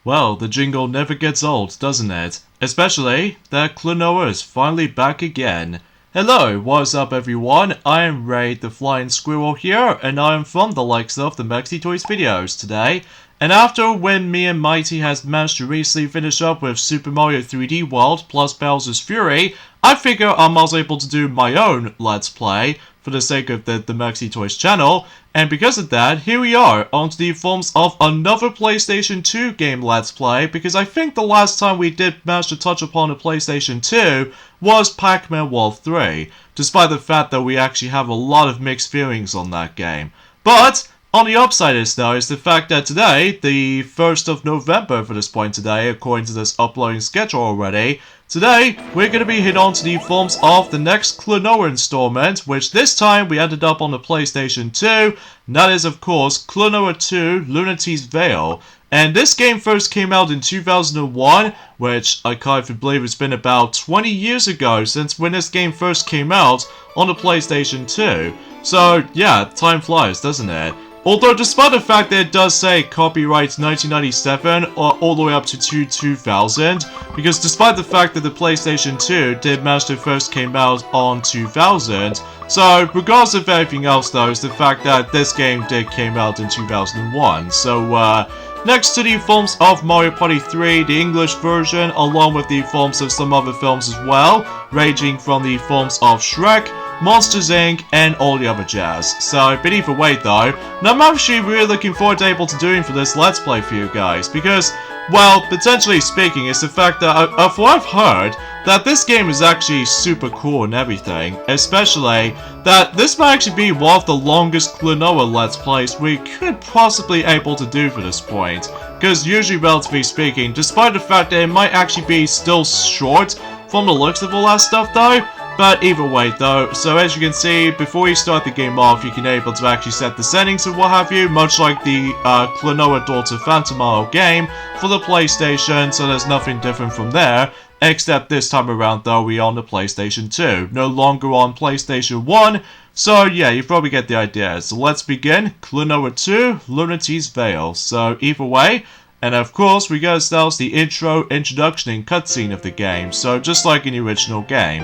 Well, the jingle never gets old, doesn't it? Especially that Klonoa is finally back again. Hello, what's up everyone? I am Ray the Flying Squirrel here, and I am from the likes of the Maxi Toys videos today. And after when me and Mighty has managed to recently finish up with Super Mario 3D World plus Bowser's Fury, I figure I'm also able to do my own Let's Play for the sake of the Maxi Toys channel, and because of that, here we are, onto the forms of another PlayStation 2 game Let's Play, because I think the last time we did manage to touch upon a PlayStation 2 was Pac-Man World 3, despite the fact that we actually have a lot of mixed feelings on that game. But on the upside is though, is the fact that today, the 1st of November for this point today, according to this uploading schedule already, today we're going to be hit on to the forms of the next Klonoa installment, which this time we ended up on the PlayStation 2, and that is of course Klonoa 2 Lunatea's Veil. And this game first came out in 2001, which I can't believe it's been about 20 years ago since when this game first came out on the PlayStation 2. So yeah, time flies, doesn't it? Although despite the fact that it does say copyright 1997 or all the way up to 2000, because despite the fact that the PlayStation 2 did manage to first came out on 2000, so regardless of everything else though, is the fact that this game did came out in 2001. So next to the forms of Mario Party 3, the English version, along with the forms of some other films as well, ranging from the forms of Shrek, Monsters Inc., and all the other jazz. So, but either way though, and I'm actually really looking forward to able to doing for this Let's Play for you guys, because, well, potentially speaking, it's the fact that, of what I've heard, that this game is actually super cool and everything, especially that this might actually be one of the longest Klonoa Let's Plays we could possibly able to do for this point, because usually, relatively speaking, despite the fact that it might actually be still short from the looks of all that stuff though, but either way though, so as you can see, before you start the game off, you can able to actually set the settings and what have you, much like the Klonoa Daughter Phantom Isle game for the PlayStation, so there's nothing different from there, except this time around though, we are on the PlayStation 2, no longer on PlayStation 1, so yeah, you probably get the idea. So let's begin, Klonoa 2, Lunatea's Veil. So either way, and of course, we got ourselves the intro, introduction, and cutscene of the game, so just like in the original game.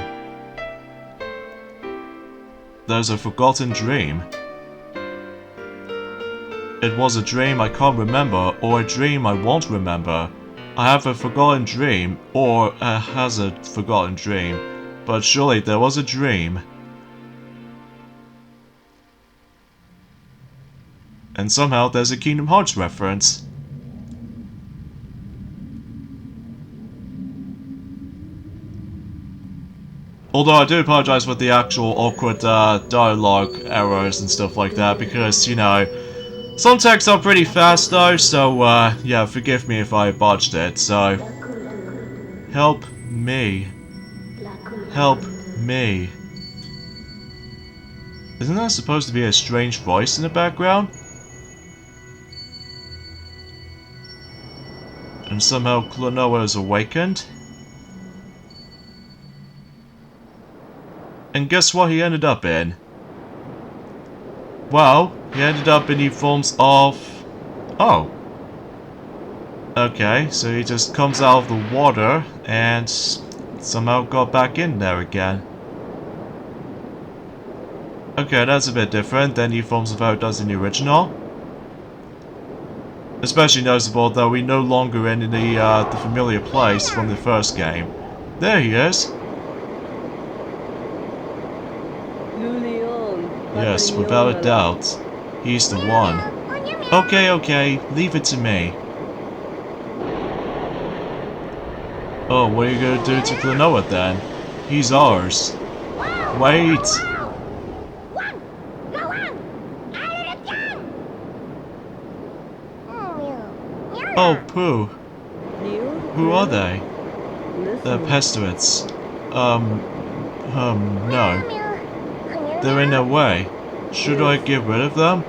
There's a forgotten dream. It was a dream I can't remember, or a dream I won't remember. I have a forgotten dream, or has a forgotten dream. But surely there was a dream. And somehow there's a Kingdom Hearts reference. Although I do apologize for the actual awkward dialogue errors and stuff like that, because, you know, some texts are pretty fast though, so yeah, forgive me if I botched it, so... Help me. Help me. Isn't that supposed to be a strange voice in the background? And somehow Klonoa is awakened? And guess what he ended up in? Well, he ended up in the forms of... Oh. Okay, so he just comes out of the water and somehow got back in there again. Okay, that's a bit different than the forms of how it does in the original. Especially noticeable though we're no longer in the familiar place from the first game. There he is. Yes, without a doubt. He's the one. Okay, leave it to me. Oh, what are you gonna do to Klonoa then? He's ours. Wait! Oh, Pooh. Who are they? They're Pestilence. No. They're in their way. Should I get rid of them?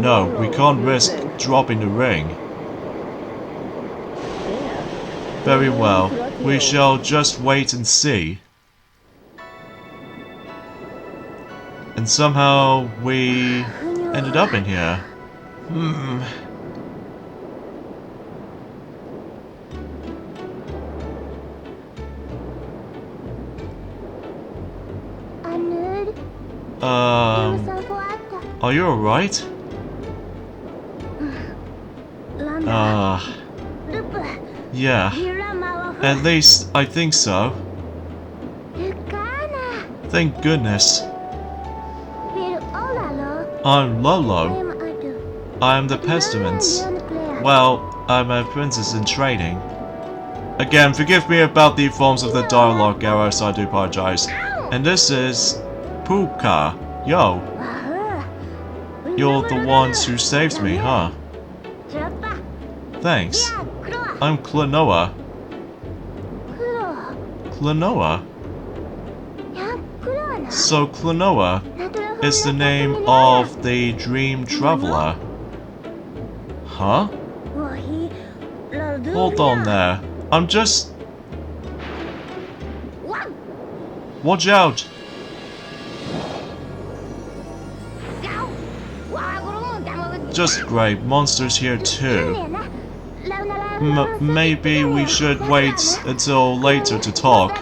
No, we can't risk dropping the ring. Very well. We shall just wait and see. And somehow we ended up in here. Are you alright? Yeah. At least, I think so. Thank goodness. I'm Lolo. I'm the pestilence. Well, I'm a princess in training. Again, forgive me about the forms of the dialogue errors, I do apologize. And this is Puka. Yo. You're the ones who saved me, huh? Thanks. I'm Klonoa. Klonoa? So Klonoa is the name of the dream traveler. Huh? Hold on there. I'm just... Watch out! Just great, monsters here too. Maybe we should wait until later to talk.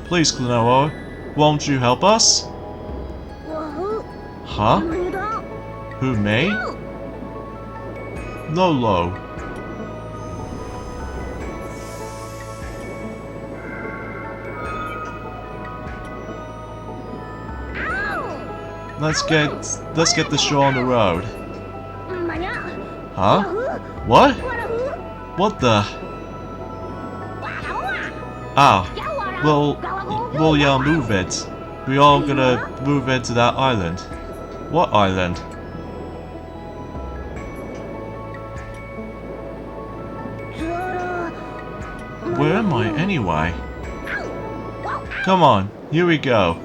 Please, Klonoa, won't you help us? Huh? Who, me? Lolo. Let's get the show on the road. Huh? What? What the? Ah, we'll move it. We all gonna move into that island. What island? Where am I anyway? Come on, here we go.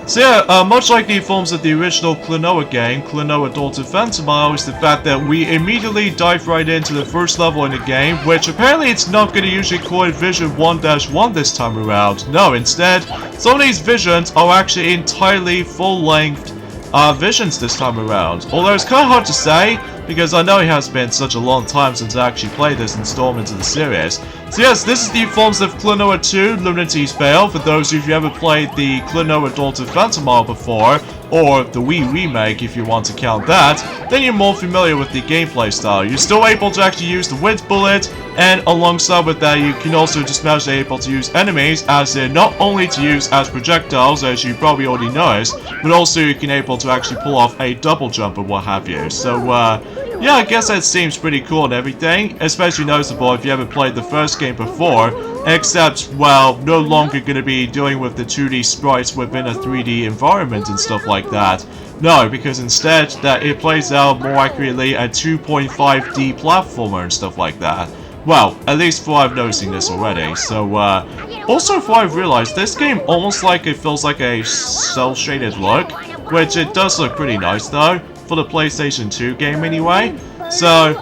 So yeah, much like the forms of the original Klonoa game, Klonoa Daughter Phantomile, is the fact that we immediately dive right into the first level in the game, which apparently it's not going to usually call it Vision 1-1 this time around. No, instead, some of these visions are actually entirely full-length visions this time around. Although it's kind of hard to say, because I know it has been such a long time since I actually played this installment of the series. So yes, this is the forms of Klonoa 2, Lunatea's Veil, for those of you who ever played the Klonoa Daughter Phantomile before, or the Wii remake if you want to count that, then you're more familiar with the gameplay style. You're still able to actually use the Wind Bullet, and alongside with that you can also just be able to use enemies as in not only to use as projectiles, as you probably already noticed, but also you can able to actually pull off a double jump or what have you. So yeah, I guess that seems pretty cool and everything, especially noticeable if you haven't played the first game before, except, well, no longer going to be dealing with the 2D sprites within a 3D environment and stuff like that. No, because instead that it plays out more accurately a 2.5D platformer and stuff like that. Well, at least for I've noticing this already. So, also for I've realized this game almost like it feels like a cel-shaded look, which it does look pretty nice though, for the PlayStation 2 game anyway. So,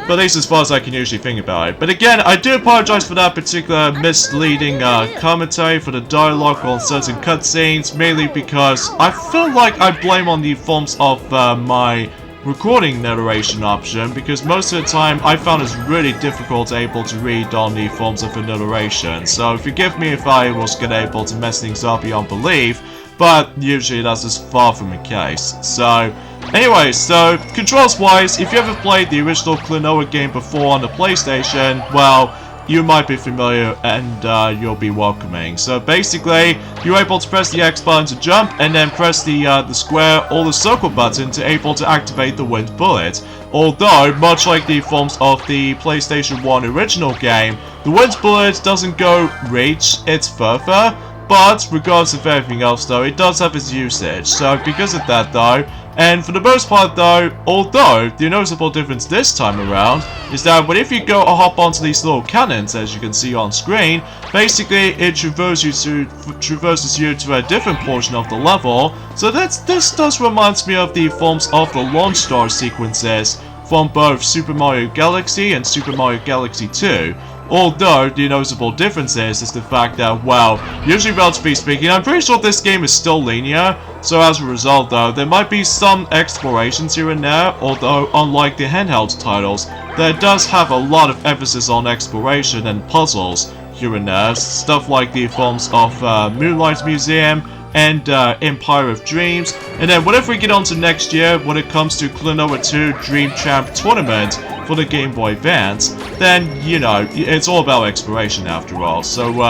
but at least as far as I can usually think about it. But again, I do apologize for that particular misleading commentary for the dialogue on certain cutscenes, mainly because I feel like I blame on the forms of my recording narration option, because most of the time I found it's really difficult able to read on the forms of the narration. So forgive me if I was able to mess things up beyond belief, but usually that's just far from the case. So anyway, so controls-wise, if you ever played the original Klonoa game before on the PlayStation, well, you might be familiar and you'll be welcoming. So basically, you're able to press the X button to jump, and then press the square or the circle button to able to activate the Wind Bullet. Although, much like the forms of the PlayStation 1 original game, the Wind Bullet doesn't go reach, it's further. But, regardless of everything else though, it does have its usage. So, because of that though, and for the most part though, although the noticeable difference this time around is that if you go hop onto these little cannons, as you can see on screen, basically it traverses you to a different portion of the level. So this does remind me of the forms of the launch star sequences from both Super Mario Galaxy and Super Mario Galaxy 2. Although, the noticeable difference is the fact that, well, usually relatively speaking, I'm pretty sure this game is still linear, so as a result though, there might be some explorations here and there, although unlike the handheld titles, there does have a lot of emphasis on exploration and puzzles here and there, stuff like the forms of Moonlight Museum, and Empire of Dreams. And then whatever we get on to next year, when it comes to Klonoa 2 Dream Champ Tournament for the Game Boy Advance, then, you know, it's all about exploration after all. So,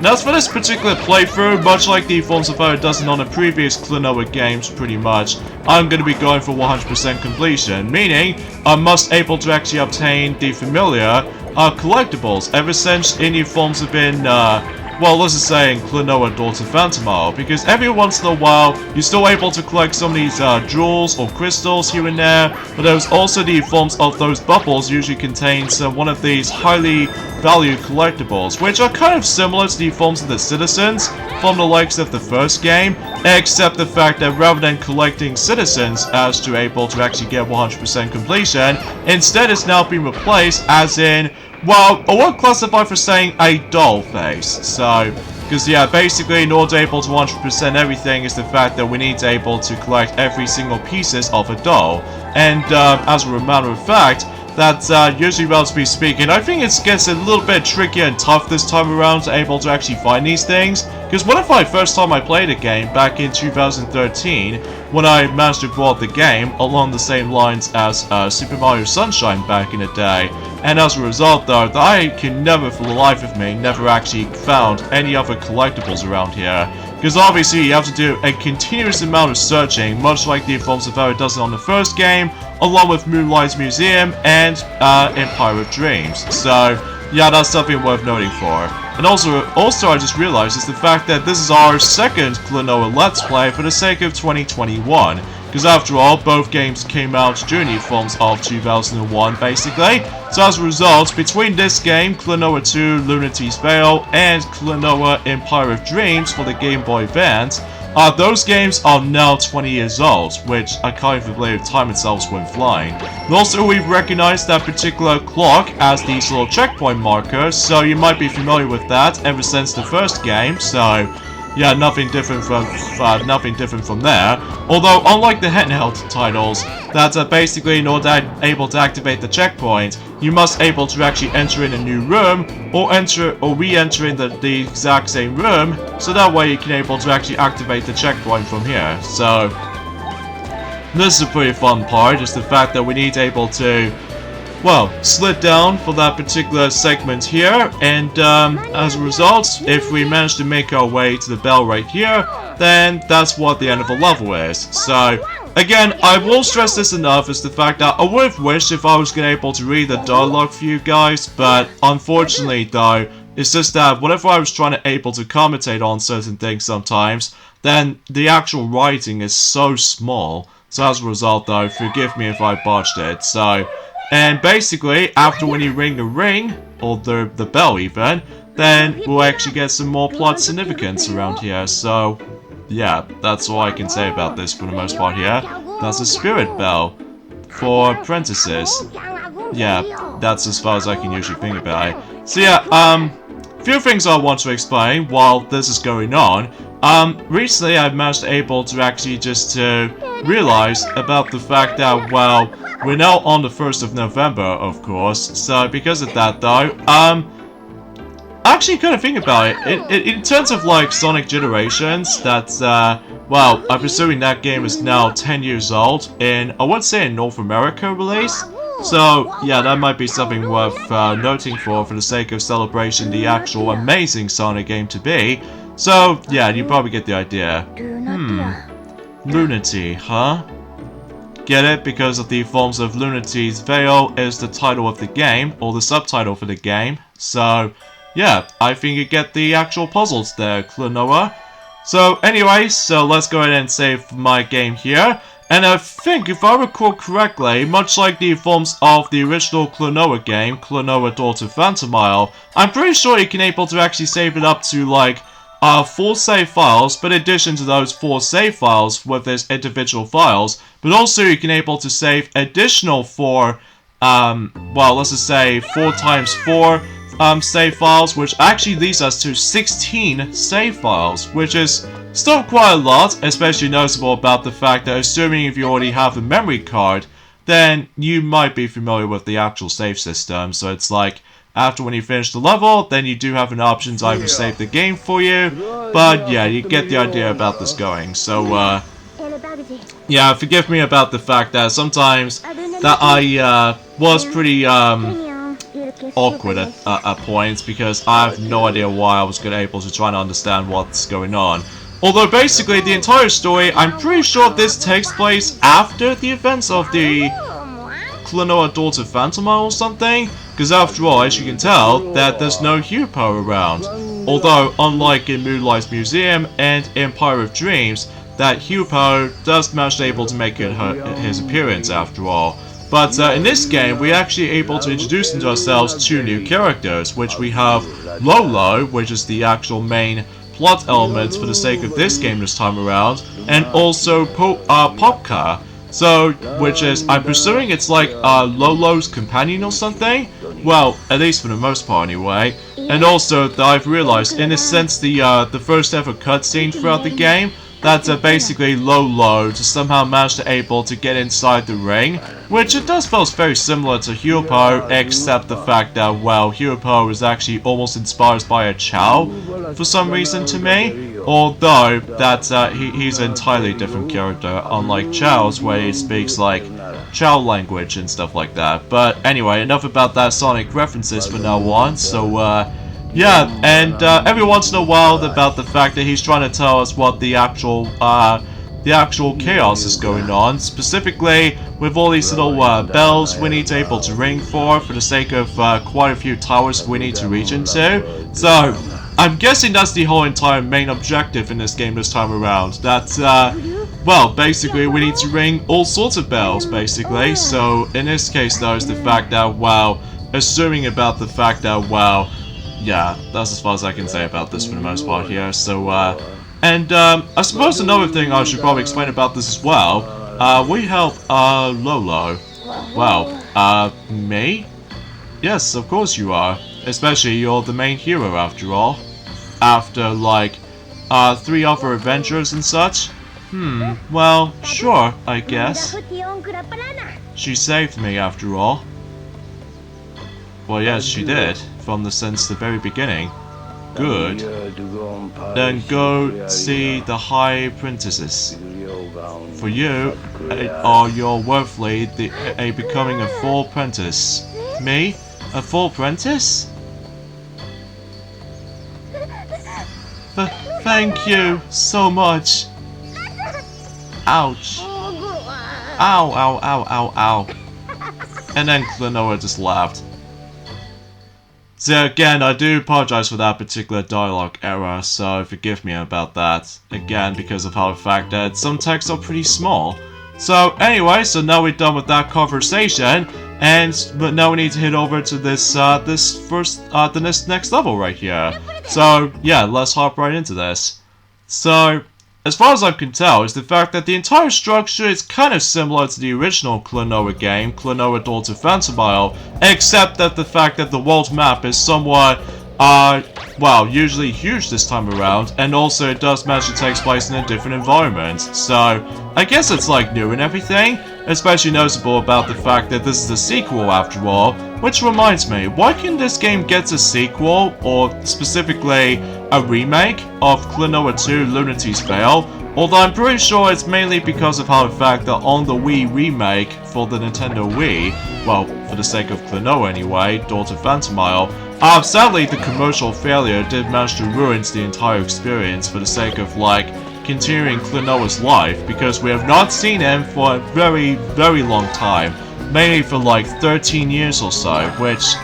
as for this particular playthrough, much like the forms of how it does on the previous Klonoa games, pretty much, I'm going to be going for 100% completion, meaning I must able to actually obtain the familiar collectibles ever since any forms have been, well, let's just say in Klonoa Daughter Phantomile, because every once in a while, you're still able to collect some of these jewels or crystals here and there, but there's also the forms of those bubbles usually contains one of these highly valued collectibles, which are kind of similar to the forms of the citizens from the likes of the first game, except the fact that rather than collecting citizens as to able to actually get 100% completion, instead it's now been replaced as in, well, I won't classify for saying a doll face. So, because yeah, basically in order to able to 100% everything is the fact that we need to able to collect every single pieces of a doll. And as a matter of fact, that usually, relatively speaking, I think it gets a little bit trickier and tough this time around to able to actually find these things. Because what if first time I played a game back in 2013, when I managed to grow up the game along the same lines as Super Mario Sunshine back in the day. And as a result though, I can never for the life of me never actually found any other collectibles around here. Because obviously you have to do a continuous amount of searching, much like the forms of how it does it on the first game, along with Moonlight's Museum and Empire of Dreams. So yeah, that's something worth noting for. And also I just realized is the fact that this is our second Klonoa Let's Play for the sake of 2021. Because after all, both games came out during the forms of 2001, basically. So as a result, between this game, Klonoa 2 Lunatea's Veil, and Klonoa Empire of Dreams for the Game Boy Advance, those games are now 20 years old, which I can't even believe time itself went flying. And also, we've recognized that particular clock as these little checkpoint markers, so you might be familiar with that ever since the first game, so yeah, nothing different from there. Although, unlike the handheld titles, that are basically in order to able to activate the checkpoint, you must able to actually enter in a new room, or re-enter in the exact same room, so that way you can able to actually activate the checkpoint from here. So this is a pretty fun part, just the fact that we need to able to, well, slid down for that particular segment here, and as a result, if we manage to make our way to the bell right here, then that's what the end of the level is. So, again, I will stress this enough, is the fact that I would have wished if I was going to able to read the dialogue for you guys, but unfortunately though, it's just that whenever I was trying to able to commentate on certain things sometimes, then the actual writing is so small. So as a result though, forgive me if I botched it. So, and basically, after when you ring the ring, or the bell even, then we'll actually get some more plot significance around here. So, yeah, that's all I can say about this for the most part here. That's a spirit bell for apprentices. Yeah, that's as far as I can usually think about it. So yeah, a few things I want to explain while this is going on. Recently I've managed able to actually just realize about the fact that, well, we're now on the 1st of November, of course, so because of that though, actually kind of think about it, in terms of like Sonic Generations, that's, well, I'm presuming that game is now 10 years old in, I would say, a North America release. So, yeah, that might be something worth noting for the sake of celebration the actual amazing Sonic game to be. So, yeah, you probably get the idea. Lunatea, huh? Get it? Because of the forms of Lunatea's Veil is the title of the game, or the subtitle for the game. So, yeah, I think you get the actual puzzles there, Klonoa. So, anyway, so let's go ahead and save my game here. And I think, if I recall correctly, much like the forms of the original Klonoa game, Klonoa Daughter Phantomile, I'm pretty sure you can able to actually save it up to, like, 4 save files, but in addition to those 4 save files with its individual files, but also you can able to save additional 4, well, let's just say 4 times 4 save files, which actually leads us to 16 save files, which is still quite a lot, especially noticeable about the fact that assuming if you already have the memory card, then you might be familiar with the actual save system, so it's like, after when you finish the level, then you do have an option to either save the game for you. But yeah, you get the idea about this going. So yeah, forgive me about the fact that sometimes that I was pretty awkward at points, because I have no idea why I was able to try and understand what's going on. Although basically the entire story, I'm pretty sure this takes place after the events of the Klonoa Daughter Phantomile or something, because after all, as you can tell, that there's no Hupo around. Although, unlike in Moonlight's Museum and Empire of Dreams, that Hupo does manage able to make his appearance after all. But in this game, we're actually able to introduce into ourselves two new characters, which we have Lolo, which is the actual main plot elements for the sake of this game this time around, and also Popka. So, which is, I'm presuming it's like Lolo's companion or something? Well, at least for the most part anyway. And also, I've realized, in a sense, the first ever cutscene throughout the game, that basically Lolo just somehow managed to able to get inside the ring, which it does feel very similar to Hupo, except the fact that, well, Hupo is actually almost inspired by a Chow for some reason to me, although that he's an entirely different character, unlike Chow's, where he speaks like Chow language and stuff like that. But anyway, enough about that Sonic references for now on. So yeah, and every once in a while about the fact that he's trying to tell us what the actual chaos is going on, specifically with all these little bells we need to able to ring for the sake of quite a few towers we need to reach into. So I'm guessing that's the whole entire main objective in this game this time around. That well, basically we need to ring all sorts of bells, basically. So in this case though, is the fact that, well, assuming about the fact that, well, yeah, that's as far as I can say about this for the most part here. So, and I suppose another thing I should probably explain about this as well. We help Lolo. Well, me? Yes, of course you are. Especially you're the main hero after all. After like 3 other adventures and such. Well, sure, I guess. She saved me after all. Well, yes, she did. From since the very beginning. Good. Then go see the High Princesses. For you, you're worthily becoming a full apprentice. Me? A full apprentice? Thank you so much. Ouch. Ow, ow, ow, ow, ow. And then Klonoa just laughed. So again, I do apologize for that particular dialogue error, so forgive me about that. Again, because of how the fact that some texts are pretty small. So anyway, so now we're done with that conversation, but now we need to head over to this the next level right here. So yeah, let's hop right into this. So, as far as I can tell, is the fact that the entire structure is kind of similar to the original Klonoa game, Klonoa Daughter Phantomile, except that the fact that the world map is somewhat, well, usually huge this time around, and also it does manage to take place in a different environment. So, I guess it's like new and everything, especially noticeable about the fact that this is a sequel after all, which reminds me, why can this game get a sequel, or specifically a remake of Klonoa 2 Lunatea's Veil? Although I'm pretty sure it's mainly because of how the fact that on the Wii remake for the Nintendo Wii, well, for the sake of Klonoa anyway, Daughter Phantomile, sadly the commercial failure did manage to ruin the entire experience for the sake of, like, continuing Klonoa's life, because we have not seen him for a very, very long time. Mainly for like 13 years or so, which,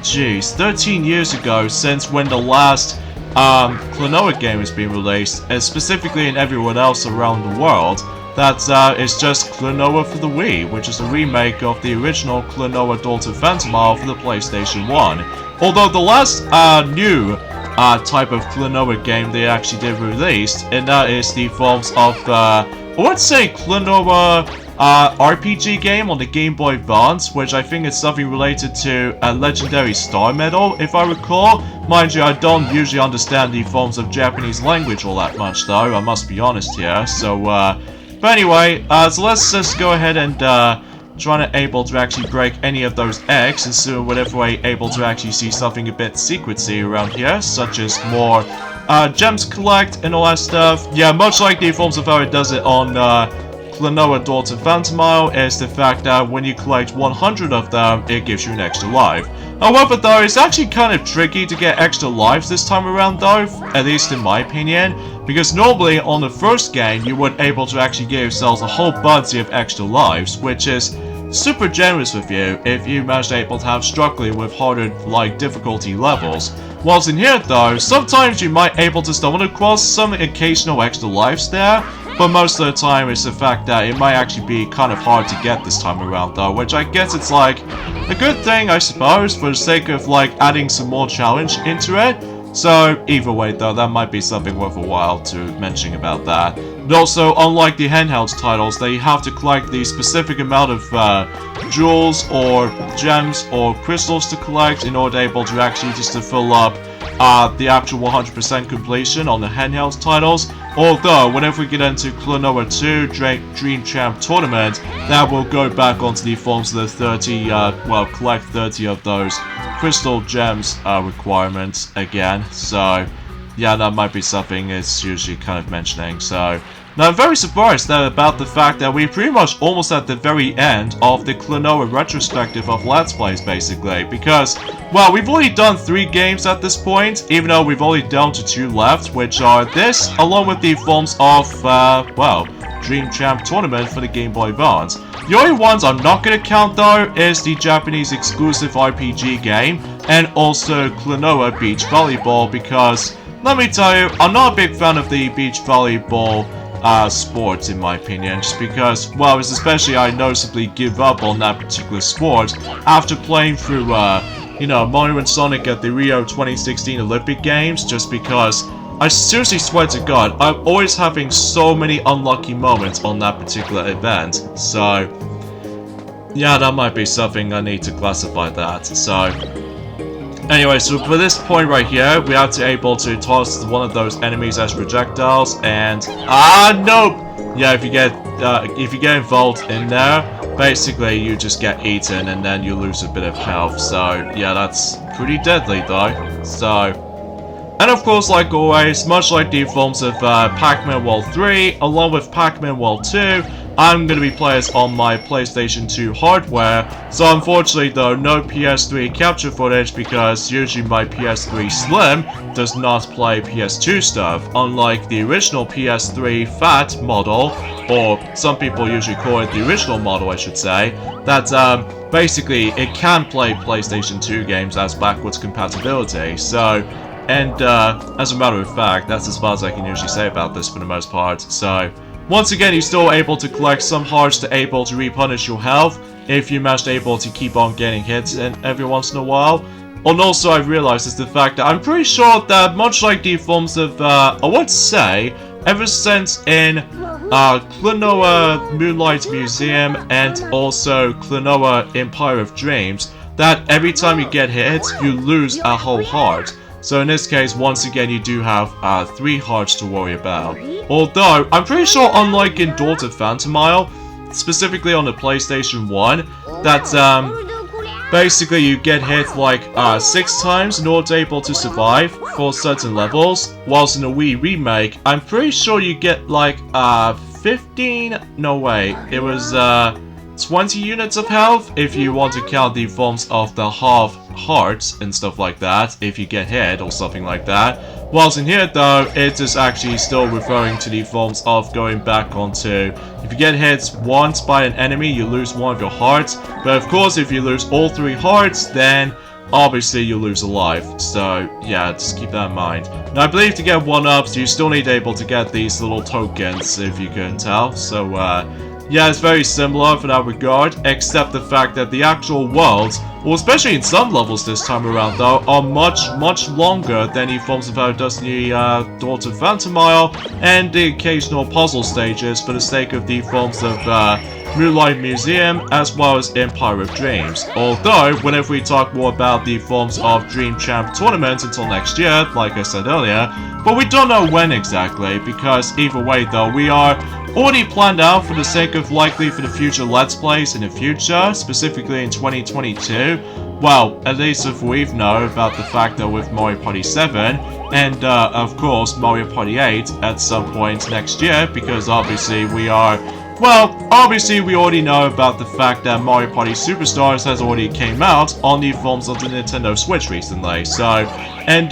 jeez, 13 years ago since when the last Klonoa game has been released, and specifically in everyone else around the world, that is just Klonoa for the Wii, which is a remake of the original Klonoa Daughter Phantomile for the PlayStation 1. Although the last new type of Klonoa game they actually did release, and that is the forms of I would say Klonoa RPG game on the Game Boy Advance, which I think is something related to a legendary star medal, if I recall. Mind you, I don't usually understand the forms of Japanese language all that much though, I must be honest here. So but anyway, so let's just go ahead and trying to able to actually break any of those eggs, and so whenever we're able to actually see something a bit secrety around here, such as more gems collect and all that stuff. Yeah, much like the forms of how it does it on Klonoa Daughter Phantomile, is the fact that when you collect 100 of them, it gives you an extra life. However though, it's actually kind of tricky to get extra lives this time around though, at least in my opinion, because normally on the first game you would able to actually give yourselves a whole bunch of extra lives, which is super generous with you if you manage to able to have struggling with harder like difficulty levels. Whilst in here though, sometimes you might able to stumble across some occasional extra lives there, but most of the time it's the fact that it might actually be kind of hard to get this time around though, which I guess it's like a good thing I suppose for the sake of like adding some more challenge into it. So either way though, that might be something worth a while to mention about that. And also, unlike the handheld titles, they have to collect the specific amount of jewels or gems or crystals to collect in order able to actually just to fill up the actual 100% completion on the handheld titles. Although, whenever we get into Klonoa 2 Dream Champ Tournament, that will go back onto the forms of the 30, well, collect 30 of those crystal gems requirements again. So, yeah, that might be something it's usually kind of mentioning. So, now I'm very surprised about the fact that we're pretty much almost at the very end of the Klonoa retrospective of Let's Plays, basically, because, well, we've already done 3 games at this point, even though we've only down to 2 left, which are this, along with the forms of, well, Dream Champ Tournament for the Game Boy Advance. The only ones I'm not going to count, though, is the Japanese exclusive RPG game, and also Klonoa Beach Volleyball, because, let me tell you, I'm not a big fan of the beach volleyball sports, in my opinion, just because, well, it's especially I noticeably give up on that particular sport after playing through, you know, Mario and Sonic at the Rio 2016 Olympic Games, just because I seriously swear to God, I'm always having so many unlucky moments on that particular event. So, yeah, that might be something I need to classify that. So, anyway, so for this point right here, we have to able to toss one of those enemies as projectiles, and nope. Yeah, if you get involved in there, basically you just get eaten and then you lose a bit of health. So yeah, that's pretty deadly though. So. And of course, like always, much like the forms of Pac-Man World 3, along with Pac-Man World 2, I'm going to be playing on my PlayStation 2 hardware. So unfortunately though, no PS3 capture footage because usually my PS3 Slim does not play PS2 stuff, unlike the original PS3 Fat model, or some people usually call it the original model I should say, that basically it can play PlayStation 2 games as backwards compatibility. So, and as a matter of fact, that's as far as I can usually say about this for the most part. So, once again, you're still able to collect some hearts to able to replenish your health if you manage to able to keep on getting hits every once in a while. And also, I've realized is the fact that I'm pretty sure that much like the forms of, I would say, ever since in Klonoa Moonlight Museum and also Klonoa Empire of Dreams, that every time you get hit, you lose a whole heart. So in this case, once again, you do have 3 hearts to worry about. Although, I'm pretty sure unlike in Daughter Phantomile, specifically on the PlayStation 1, that basically you get hit like 6 times in order to able to survive for certain levels, whilst in the Wii remake, I'm pretty sure you get like 15, no way, it was 20 units of health if you want to count the forms of the half hearts and stuff like that if you get hit or something like that. Whilst in here though, it is actually still referring to the forms of going back onto, if you get hit once by an enemy, you lose 1 of your hearts, but of course if you lose all 3 hearts, then obviously you lose a life. So yeah, just keep that in mind. Now I believe to get 1-ups, you still need able to get these little tokens, if you can tell. So yeah, it's very similar for that regard, except the fact that the actual worlds, well, especially in some levels this time around though, are much longer than the forms of how it does in the Daughter Phantomile and the occasional puzzle stages for the sake of the forms of Moonlight Museum, as well as Empire of Dreams. Although, whenever we talk more about the forms of Dream Champ tournaments until next year, like I said earlier, but we don't know when exactly, because either way though, we are already planned out for the sake of likely for the future Let's Plays in the future, specifically in 2022. Well, at least if we know about the fact that with Mario Party 7, and of course Mario Party 8 at some point next year, because obviously we are... Well, obviously we already know about the fact that Mario Party Superstars has already came out on the forms of the Nintendo Switch recently, so... And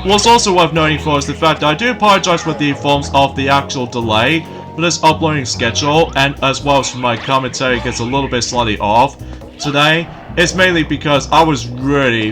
what's also worth noting for is the fact that I do apologize for the forms of the actual delay for this uploading schedule, and as well as for my commentary gets a little bit slightly off today. It's mainly because I was really,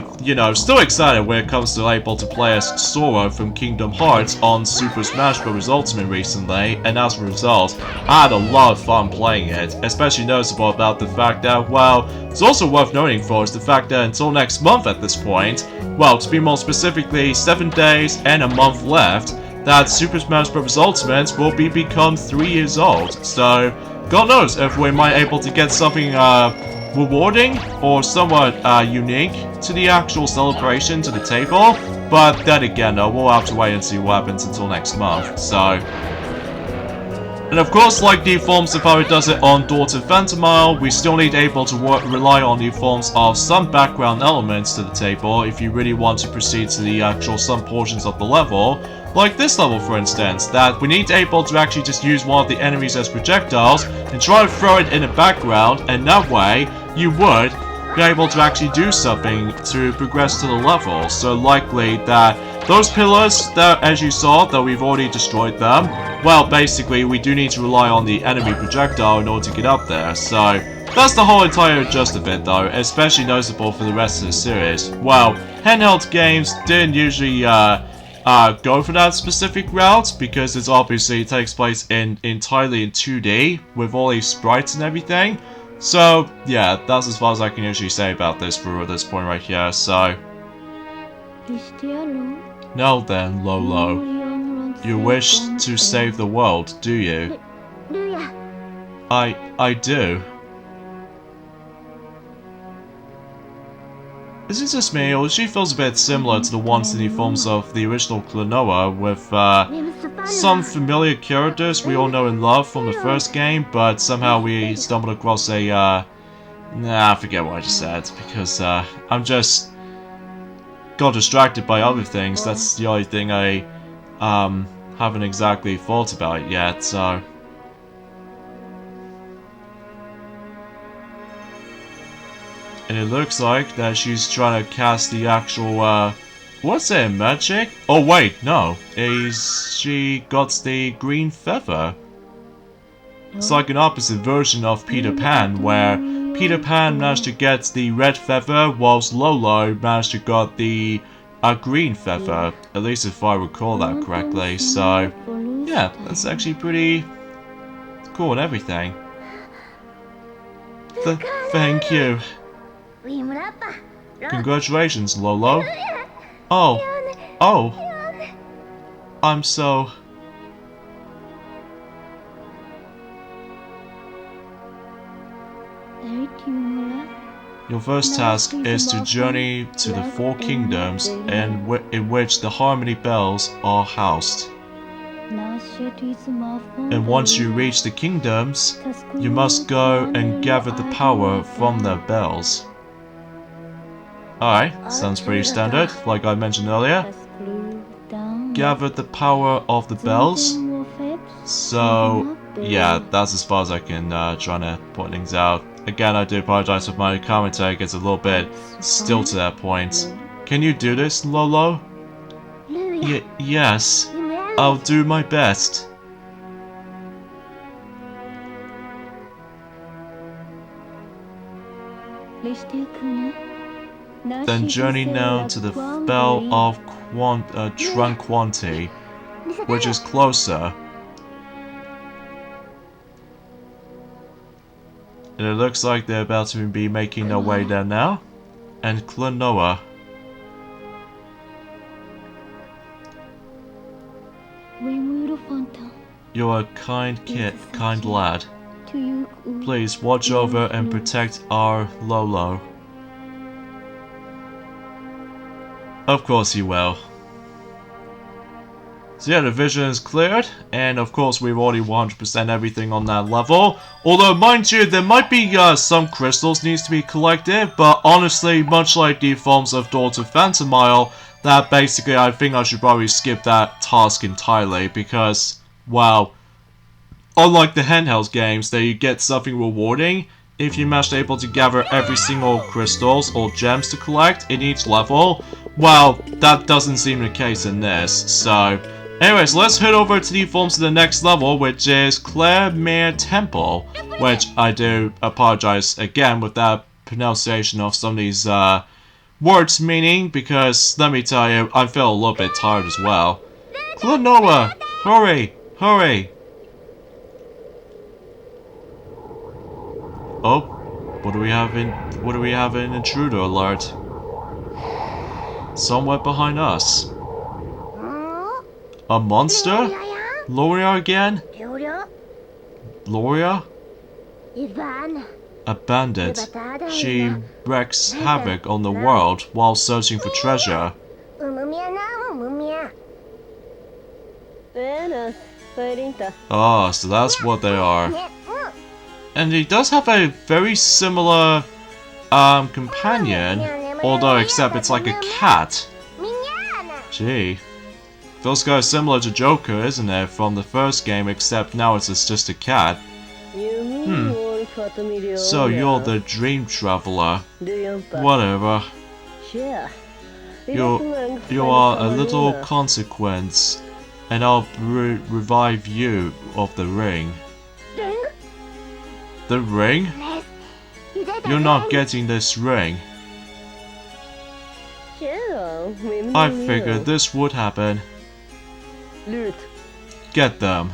still excited when it comes to able to play as Sora from Kingdom Hearts on Super Smash Bros. Ultimate recently, and as a result, I had a lot of fun playing it, especially noticeable about the fact that, well, it's also worth noting for is the fact that until next month at this point, well, to be more specifically, 7 days and a month left, that Super Smash Bros. Ultimate will become 3 years old, so God knows if we might able to get something, rewarding or somewhat unique to the actual celebration to the table, but then again though, we'll have to wait and see what happens until next month, so... And of course, like the forms of how it does it on Daughter Phantomile, we still need able to rely on the forms of some background elements to the table if you really want to proceed to the actual some portions of the level. Like this level for instance, that we need able to actually just use one of the enemies as projectiles and try to throw it in the background, and that way you would be able to actually do something to progress to the level. So likely that those pillars that, as you saw, that we've already destroyed them, well basically we do need to rely on the enemy projectile in order to get up there, so that's the whole entire gist of it though, especially noticeable for the rest of the series. Well, handheld games didn't usually go for that specific route, because it obviously takes place entirely in 2D with all these sprites and everything. So yeah, that's as far as I can usually say about this for this point right here. So now then, Lolo, you wish to save the world, do you? I do. Is it just me, or she feels a bit similar to the ones in the forms of the original Klonoa, with some familiar characters we all know and love from the first game, but somehow we stumbled across a, I forget what I just said, because I'm just got distracted by other things. That's the only thing I haven't exactly thought about yet, so... And it looks like that she's trying to cast the actual, what's it, magic? Oh wait, no. She got the green feather. It's like an opposite version of Peter Pan, where Peter Pan managed to get the red feather, whilst Lolo managed to get the green feather. At least if I recall that correctly, so... Yeah, that's actually pretty cool and everything. Thank you. Congratulations, Lolo. Oh. I'm so... Your first task is to journey to the 4 kingdoms in which the Harmony Bells are housed. And once you reach the kingdoms, you must go and gather the power from their bells. Alright, sounds pretty standard, like I mentioned earlier. Gather the power of the bells. So, yeah, that's as far as I can try to point things out. Again, I do apologize if my commentary gets a little bit still to that point. Can you do this, Lolo? Yes, I'll do my best. Then journey now to the Bell of Tranquility, which is closer. And it looks like they're about to be making their way there now. And Klonoa. You're a kind kid, kind lad. Please watch over and protect our Lolo. Of course he will. So yeah, the vision is cleared, and of course we've already 100% everything on that level. Although, mind you, there might be some crystals needs to be collected, but honestly, much like the forms of Door to Phantom Isle, that basically I think I should probably skip that task entirely, because, wow, unlike the handheld games, that you get something rewarding if you manage able to gather every single crystals or gems to collect in each level. Well, that doesn't seem the case in this, so... Anyways, let's head over to the forms of the next level, which is Moa Temple, which I do apologize again with that pronunciation of some of these words meaning, because let me tell you, I feel a little bit tired as well. Klonoa, hurry, hurry! Oh, what do we have in intruder alert? Somewhere behind us. A monster? Loria again? Loria? A bandit. She wreaks havoc on the world while searching for treasure. Oh, so that's what they are. And he does have a very similar companion, although except it's like a cat. Gee. Those guys are similar to Joker, isn't it, from the first game, except now it's just a cat. So you're the dream traveler. Whatever. You are a little consequence, and I'll revive you of the ring. The ring? You're not getting this ring. I figured this would happen. Get them.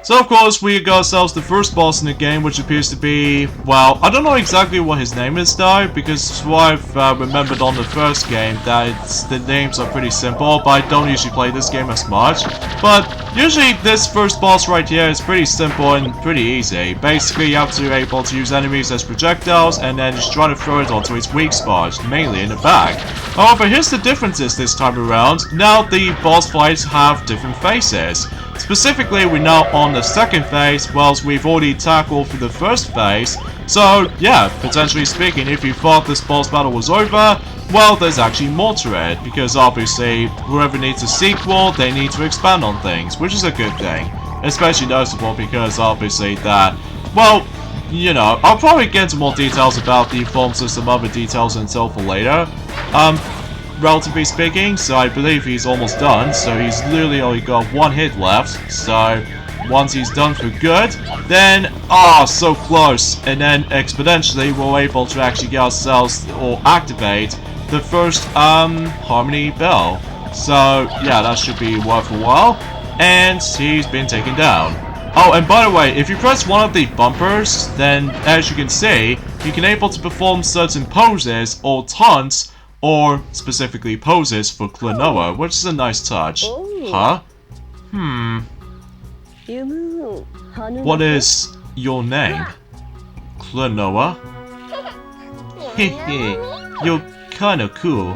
So of course we got ourselves the first boss in the game, which appears to be, well, I don't know exactly what his name is though, because what I've remembered on the first game, that the names are pretty simple, but I don't usually play this game as much. But usually this first boss right here is pretty simple and pretty easy. Basically you have to be able to use enemies as projectiles and then just try to throw it onto its weak spot, mainly in the back. However, here's the differences this time around. Now the boss fights have different phases. Specifically, we're now on the second phase, whilst we've already tackled through the first phase. So, yeah, potentially speaking, if you thought this boss battle was over, well, there's actually more to it, because obviously, whoever needs a sequel, they need to expand on things, which is a good thing. Especially noticeable because obviously that, well, you know, I'll probably get into more details about the forms of some other details until for later. Relatively speaking, so I believe he's almost done, so he's literally only got one hit left, so once he's done for good, then, so close, and then exponentially we're able to actually get ourselves, or activate, the first, Harmony Bell. So, yeah, that should be worth a while, and he's been taken down. Oh, and by the way, if you press one of the bumpers, then, as you can see, you can able to perform certain poses, or taunts, or specifically poses for Klonoa, which is a nice touch. Huh? What is your name? Klonoa? Hehe, you're kinda cool.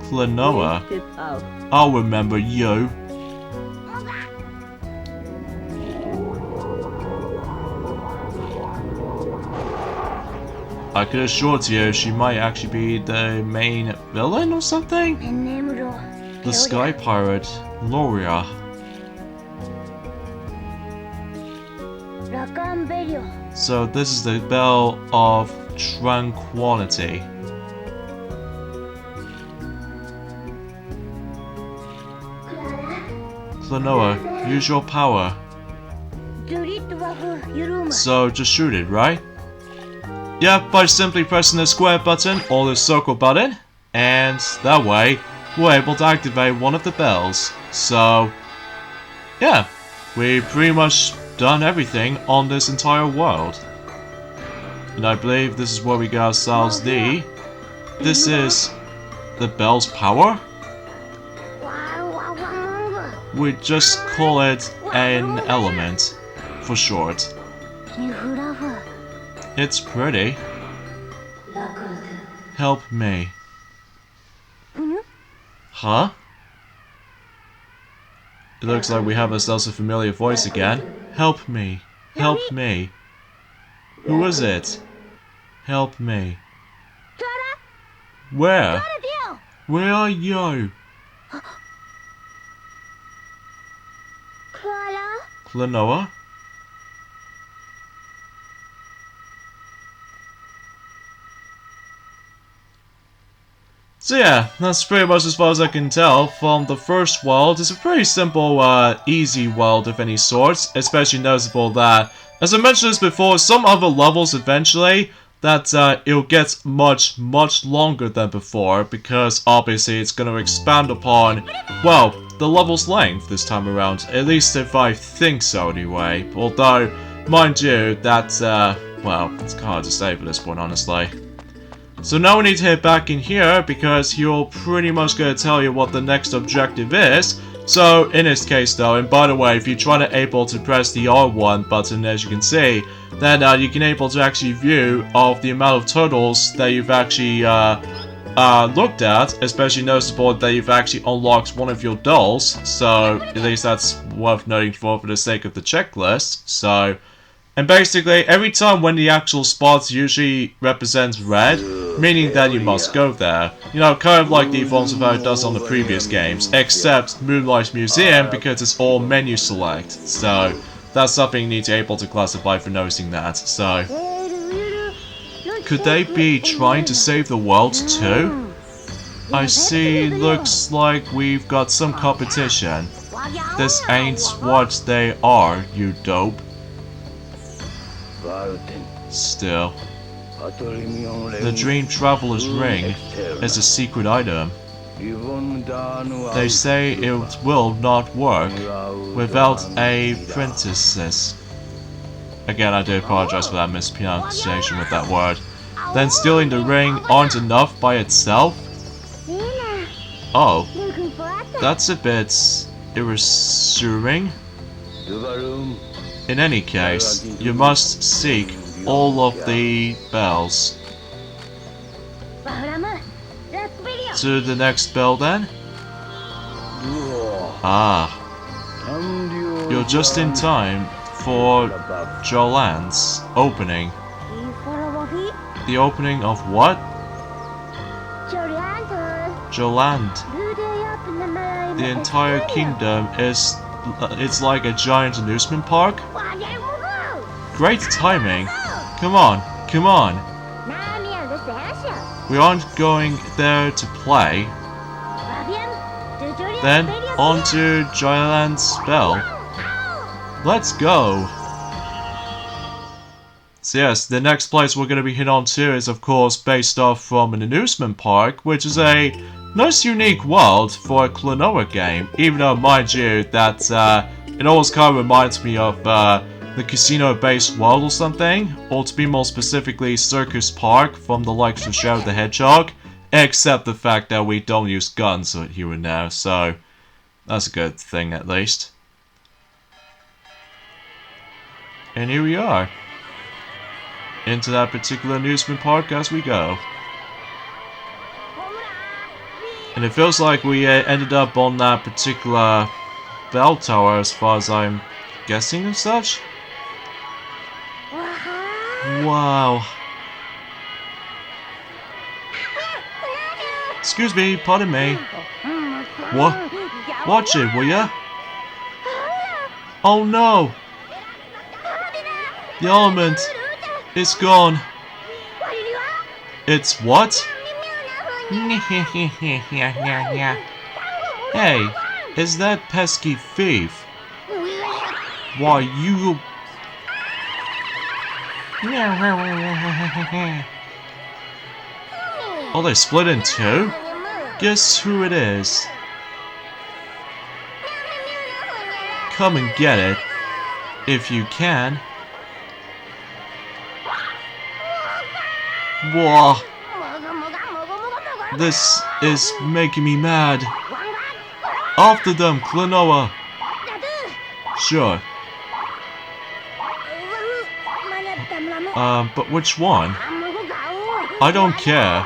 Klonoa. I'll remember you. I could assure you she might actually be the main villain or something? The Sky Pirate, Loria. So this is the Bell of Tranquility. Klonoa, use your power. So just shoot it, right? Yeah, by simply pressing the square button or the circle button, and that way we're able to activate one of the bells. So, yeah, we pretty much done everything on this entire world. And I believe this is where we got ourselves the... This is the bell's power? We just call it an element, for short. It's pretty. Help me. Huh? It looks like we have ourselves a familiar voice again. Help me. Help me. Who is it? Help me. Where? Where are you? Klonoa? So yeah, that's pretty much as far as I can tell from the first world. It's a pretty simple, easy world of any sort, especially noticeable that, as I mentioned this before, some other levels eventually, that it'll get much, much longer than before, because obviously it's going to expand upon, well, the level's length this time around, at least if I think so anyway. Although, mind you, that, well, it's hard to say at this point, honestly. So now we need to head back in here, because he'll pretty much gonna tell you what the next objective is. So, in this case though, and by the way, if you try to able to press the R1 button, as you can see, then you can able to actually view of the amount of turtles that you've actually looked at, especially noticeable that you've actually unlocked one of your dolls, so at least that's worth noting for the sake of the checklist. So, and basically, every time when the actual spots usually represents red, meaning that you must go there. You know, kind of like the forms of how it does on the previous games, except Moonlight Museum, because it's all menu select. So, that's something you need to able to classify for noticing that. So, could they be trying to save the world too? I see, looks like we've got some competition. This ain't what they are, you dope. Still, the Dream Traveler's Ring is a secret item. They say it will not work without a princess. Again, I do apologize for that mispronunciation with that word. Then stealing the ring aren't enough by itself? Oh, that's a bit reassuring. In any case, you must seek all of the bells. To the next bell then? Ah, you're just in time for Joilant's opening. The opening of what? Joilant. The entire kingdom is, it's like a giant amusement park? Great timing. Come on, come on. We aren't going there to play. Then, on to Joilant's bell. Let's go. So yes, the next place we're going to be hit on to is of course based off from an amusement park, which is a nice unique world for a Klonoa game, even though mind you that it always kind of reminds me of the casino-based world or something, or to be more specifically Circus Park from the likes of Shadow the Hedgehog, except the fact that we don't use guns here and now, so that's a good thing at least. And here we are, into that particular amusement park as we go. And it feels like we ended up on that particular bell tower as far as I'm guessing and such. Wow. Excuse me, pardon me. What? Watch it, will ya? Oh no! The element! It's gone! It's what? Hey, is that pesky thief? Why, you... Oh, they split in two? Guess who it is? Come and get it, if you can. Whoa. This is making me mad. After them, Klonoa. Sure. But which one? I don't care.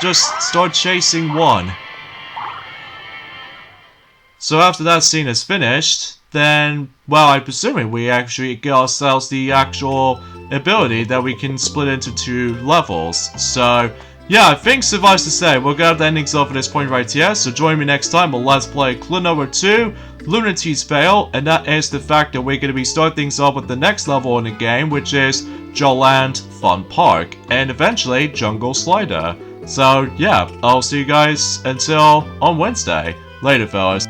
Just start chasing one. So after that scene is finished, then, well, I'm presuming we actually get ourselves the actual ability that we can split into 2 levels. So, yeah, I think suffice to say, we'll get the endings off at this point right here, so join me next time on Let's Play Klonoa 2, Lunatea's Veil, and that is the fact that we're going to be starting things off with the next level in the game, which is Joilant Fun Park, and eventually Jungle Slider. So, yeah, I'll see you guys until on Wednesday. Later, fellas.